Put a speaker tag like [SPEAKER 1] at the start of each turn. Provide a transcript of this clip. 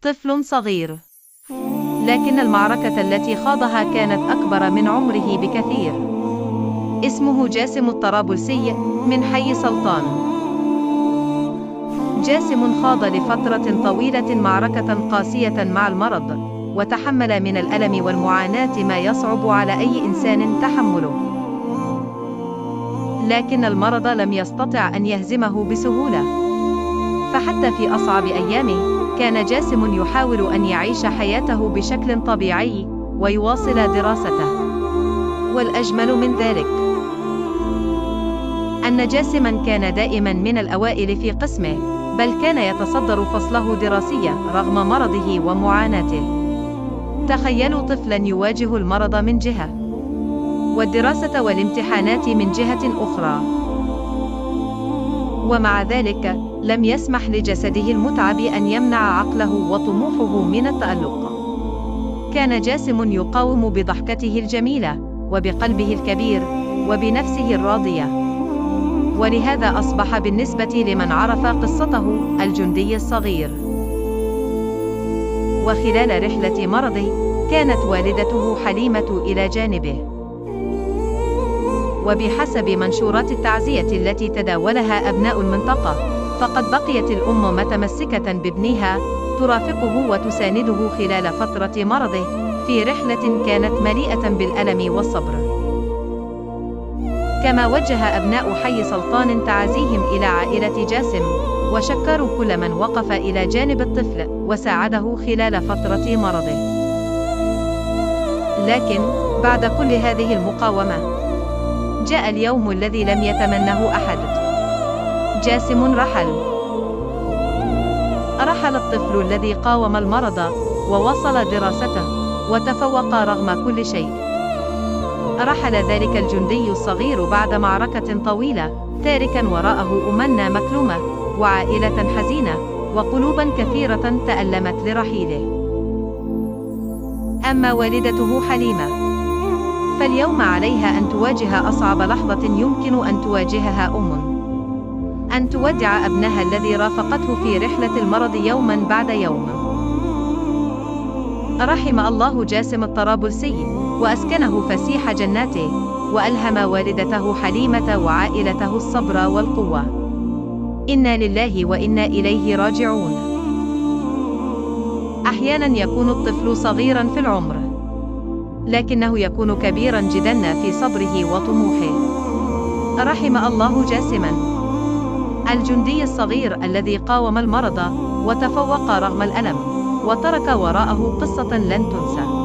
[SPEAKER 1] طفل صغير، لكن المعركة التي خاضها كانت أكبر من عمره بكثير. اسمه جاسم الطرابلسي من حي سلطان. جاسم خاض لفترة طويلة معركة قاسية مع المرض، وتحمل من الألم والمعاناة ما يصعب على أي إنسان تحمله. لكن المرض لم يستطع أن يهزمه بسهولة، فحتى في أصعب أيامه كان جاسم يحاول أن يعيش حياته بشكل طبيعي ويواصل دراسته. والأجمل من ذلك أن جاسما كان دائما من الأوائل في قسمه، بل كان يتصدر فصله دراسيا رغم مرضه ومعاناته. تخيلوا طفلا يواجه المرض من جهة، والدراسة والامتحانات من جهة أخرى، ومع ذلك لم يسمح لجسده المتعب أن يمنع عقله وطموحه من التألق. كان جاسم يقاوم بضحكته الجميلة وبقلبه الكبير وبنفسه الراضية، ولهذا أصبح بالنسبة لمن عرف قصته الجندي الصغير. وخلال رحلة مرضه كانت والدته حليمة إلى جانبه، وبحسب منشورات التعزية التي تداولها أبناء المنطقة، فقد بقيت الأم متمسكة بابنها ترافقه وتسانده خلال فترة مرضه في رحلة كانت مليئة بالألم والصبر. كما وجه أبناء حي سلطان تعازيهم إلى عائلة جاسم، وشكروا كل من وقف إلى جانب الطفل وساعده خلال فترة مرضه. لكن بعد كل هذه المقاومة جاء اليوم الذي لم يتمنه أحد. جاسم رحل. رحل الطفل الذي قاوم المرض ووصل دراسته وتفوق رغم كل شيء. رحل ذلك الجندي الصغير بعد معركة طويلة، تاركا وراءه أمنا مكلومة وعائلة حزينة وقلوبا كثيرة تألمت لرحيله. أما والدته حليمة، فاليوم عليها أن تواجه أصعب لحظة يمكن أن تواجهها أن تودع ابنها الذي رافقته في رحلة المرض يوما بعد يوم. رحم الله جاسم الطرابلسي وأسكنه فسيح جناته، وألهم والدته حليمة وعائلته الصبر والقوة. إنا لله وإنا إليه راجعون. أحيانا يكون الطفل صغيرا في العمر، لكنه يكون كبيرا جدا في صبره وطموحه. رحم الله جاسما، الجندي الصغير الذي قاوم المرض وتفوق رغم الألم، وترك وراءه قصة لن تنسى.